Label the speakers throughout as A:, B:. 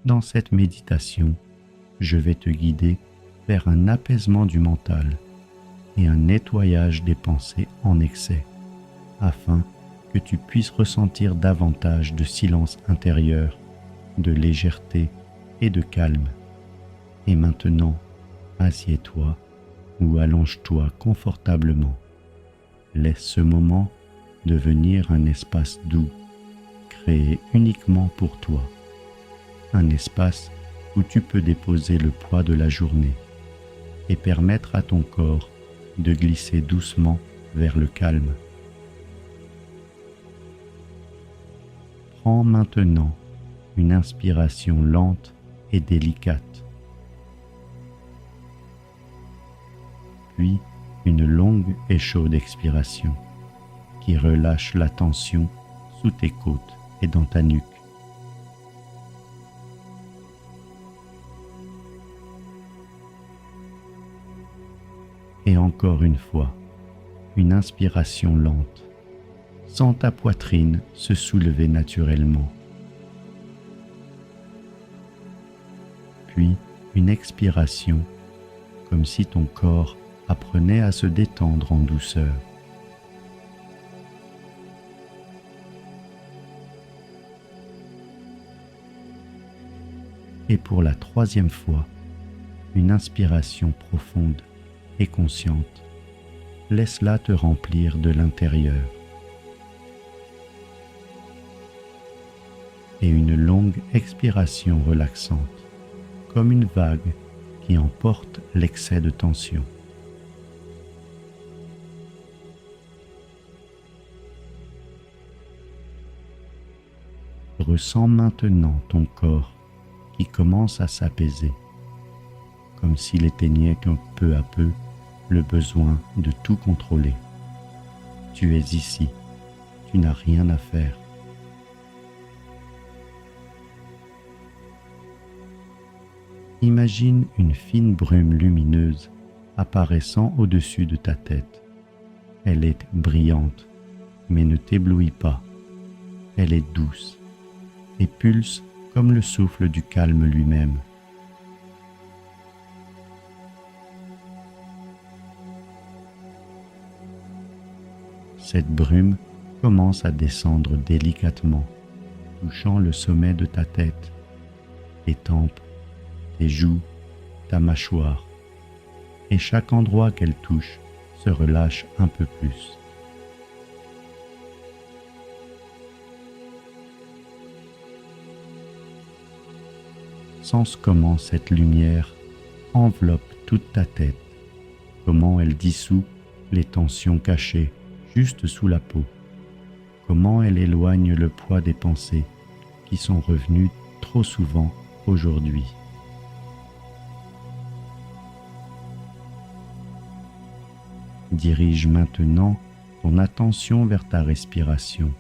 A: Dans cette méditation, je vais te guider vers un apaisement du mental et un nettoyage des pensées en excès, afin que tu puisses ressentir davantage de silence intérieur, de légèreté et de calme. Et maintenant, assieds-toi ou allonge-toi confortablement. Laisse ce moment devenir un espace doux, créé uniquement pour toi. Un espace où tu peux déposer le poids de la journée et permettre à ton corps de glisser doucement vers le calme. Prends maintenant une inspiration lente et délicate, puis une longue et chaude expiration qui relâche la tension sous tes côtes et dans ta nuque. Et encore une fois, une inspiration lente. Sens ta poitrine se soulever naturellement. Puis une expiration, comme si ton corps apprenait à se détendre en douceur. Et pour la troisième fois, une inspiration profonde et consciente. Laisse-la te remplir de l'intérieur. Et une longue expiration relaxante, comme une vague qui emporte l'excès de tension. Ressens maintenant ton corps qui commence à s'apaiser, comme s'il éteignait peu à peu le besoin de tout contrôler. Tu es ici, tu n'as rien à faire. Imagine une fine brume lumineuse apparaissant au-dessus de ta tête. Elle est brillante, mais ne t'éblouit pas. Elle est douce et pulse comme le souffle du calme lui-même. Cette brume commence à descendre délicatement, touchant le sommet de ta tête, tes tempes, tes joues, ta mâchoire, et chaque endroit qu'elle touche se relâche un peu plus. Sens comment cette lumière enveloppe toute ta tête, comment elle dissout les tensions cachées juste sous la peau, comment elle éloigne le poids des pensées qui sont revenues trop souvent aujourd'hui. Dirige maintenant ton attention vers ta respiration.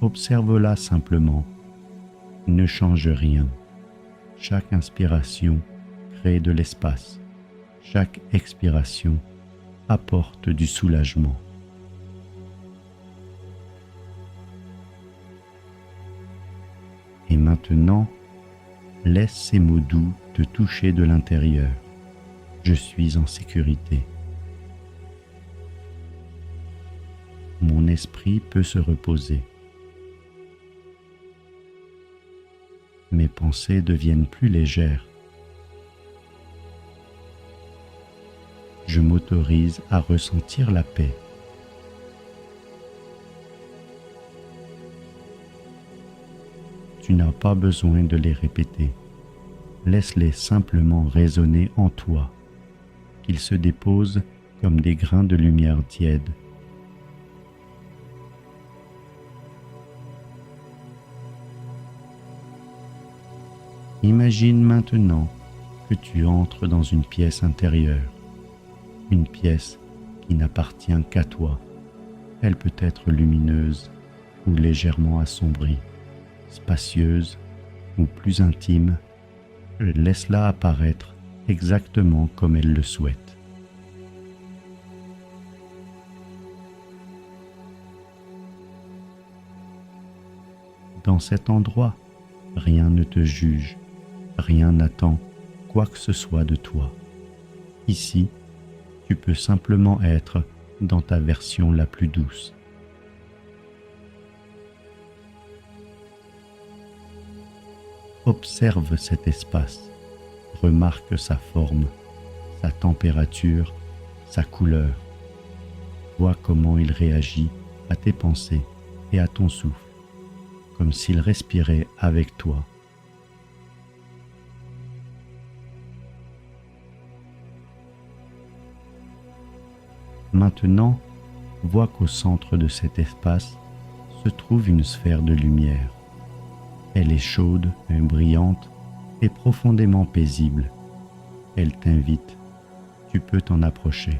A: Observe-la simplement. Ne change rien. Chaque inspiration crée de l'espace. Chaque expiration apporte du soulagement. Et maintenant, laisse ces mots doux te toucher de l'intérieur. Je suis en sécurité. Mon esprit peut se reposer. Mes pensées deviennent plus légères. Je m'autorise à ressentir la paix. Tu n'as pas besoin de les répéter. Laisse-les simplement résonner en toi, qu'ils se déposent comme des grains de lumière tiède. Imagine maintenant que tu entres dans une pièce intérieure, une pièce qui n'appartient qu'à toi. Elle peut être lumineuse ou légèrement assombrie, spacieuse ou plus intime. Laisse-la apparaître exactement comme elle le souhaite. Dans cet endroit, Rien ne te juge, rien n'attend quoi que ce soit de toi. Ici, tu peux simplement être dans ta version la plus douce. Observe cet espace, remarque sa forme, sa température, sa couleur. Vois comment il réagit à tes pensées et à ton souffle, comme s'il respirait avec toi. Maintenant, vois qu'au centre de cet espace se trouve une sphère de lumière. Elle est chaude, brillante et profondément paisible. Elle t'invite, tu peux t'en approcher.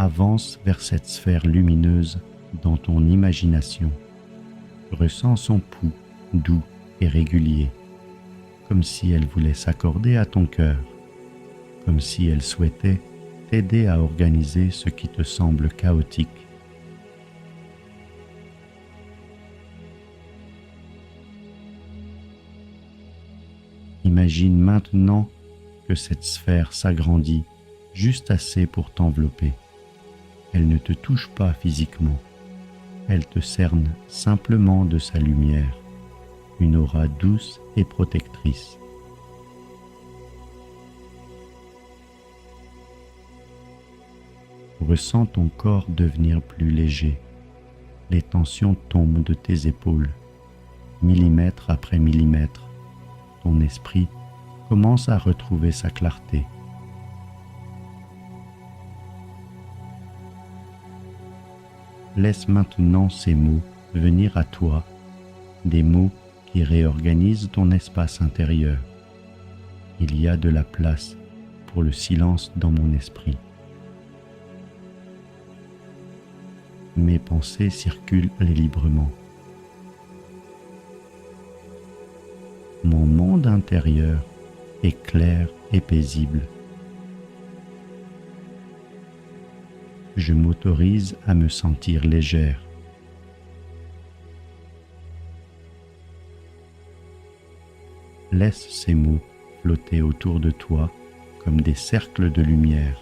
A: Avance vers cette sphère lumineuse dans ton imagination. Ressens son pouls doux et régulier, comme si elle voulait s'accorder à ton cœur, comme si elle souhaitait t'aider à organiser ce qui te semble chaotique. Imagine maintenant que cette sphère s'agrandit juste assez pour t'envelopper. Elle ne te touche pas physiquement, elle te cerne simplement de sa lumière, une aura douce et protectrice. Ressens ton corps devenir plus léger. Les tensions tombent de tes épaules. Millimètre après millimètre, ton esprit commence à retrouver sa clarté. Laisse maintenant ces mots venir à toi, des mots qui réorganisent ton espace intérieur. Il y a de la place pour le silence dans mon esprit. Mes pensées circulent librement. Mon monde intérieur est clair et paisible. Je m'autorise à me sentir légère. Laisse ces mots flotter autour de toi comme des cercles de lumière.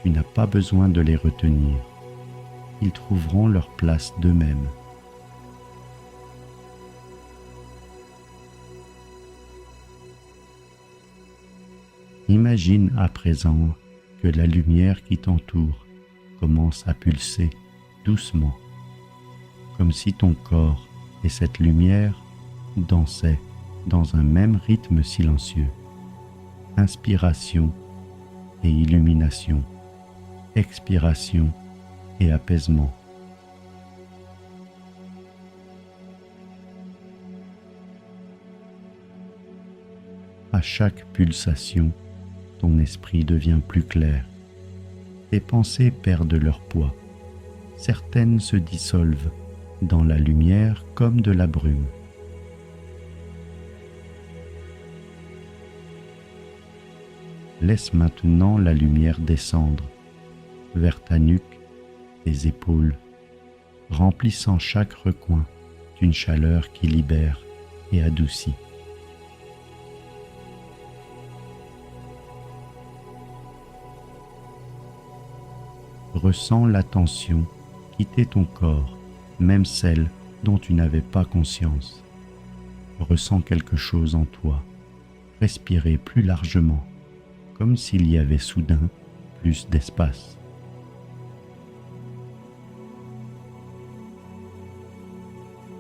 A: Tu n'as pas besoin de les retenir. Ils trouveront leur place d'eux-mêmes. Imagine à présent que la lumière qui t'entoure commence à pulser doucement, comme si ton corps et cette lumière dansaient dans un même rythme silencieux. Inspiration et illumination, expiration et apaisement. À chaque pulsation, ton esprit devient plus clair. Tes pensées perdent leur poids. Certaines se dissolvent dans la lumière comme de la brume. Laisse maintenant la lumière descendre vers ta nuque, tes épaules, remplissant chaque recoin d'une chaleur qui libère et adoucit. Ressens la tension quitter ton corps, même celle dont tu n'avais pas conscience. Ressens quelque chose en toi, respirer plus largement, comme s'il y avait soudain plus d'espace.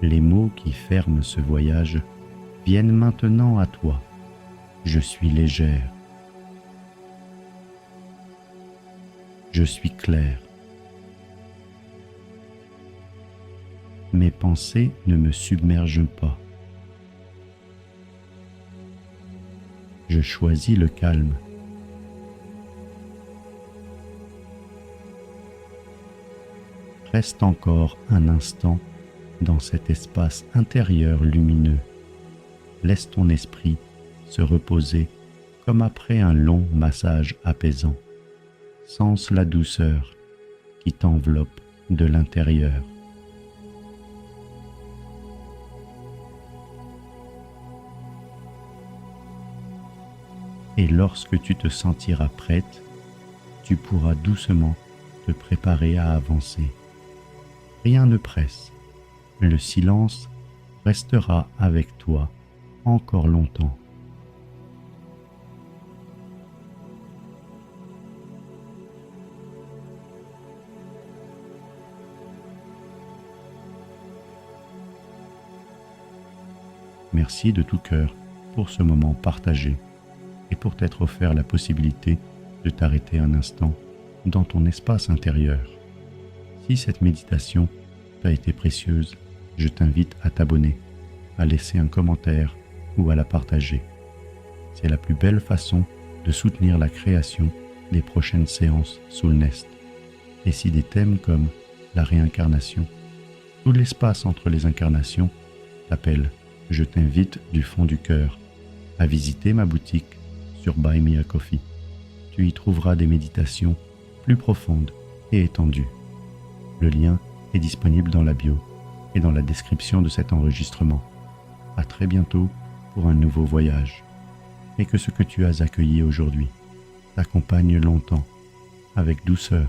A: Les mots qui ferment ce voyage viennent maintenant à toi. Je suis légère. Je suis clair. Mes pensées ne me submergent pas. Je choisis le calme. Reste encore un instant dans cet espace intérieur lumineux. Laisse ton esprit se reposer comme après un long massage apaisant. Sens la douceur, qui t'enveloppe de l'intérieur. Et lorsque tu te sentiras prête, tu pourras doucement te préparer à avancer. Rien ne presse. Le silence restera avec toi encore longtemps. Merci de tout cœur pour ce moment partagé et pour t'être offert la possibilité de t'arrêter un instant dans ton espace intérieur. Si cette méditation t'a été précieuse, je t'invite à t'abonner, à laisser un commentaire ou à la partager. C'est la plus belle façon de soutenir la création des prochaines séances sous le Nest. Et si des thèmes comme la réincarnation ou l'espace entre les incarnations t'appellent, je t'invite du fond du cœur à visiter ma boutique sur Buy Me a Coffee. Tu y trouveras des méditations plus profondes et étendues. Le lien est disponible dans la bio et dans la description de cet enregistrement. À très bientôt pour un nouveau voyage. Et que ce que tu as accueilli aujourd'hui t'accompagne longtemps, avec douceur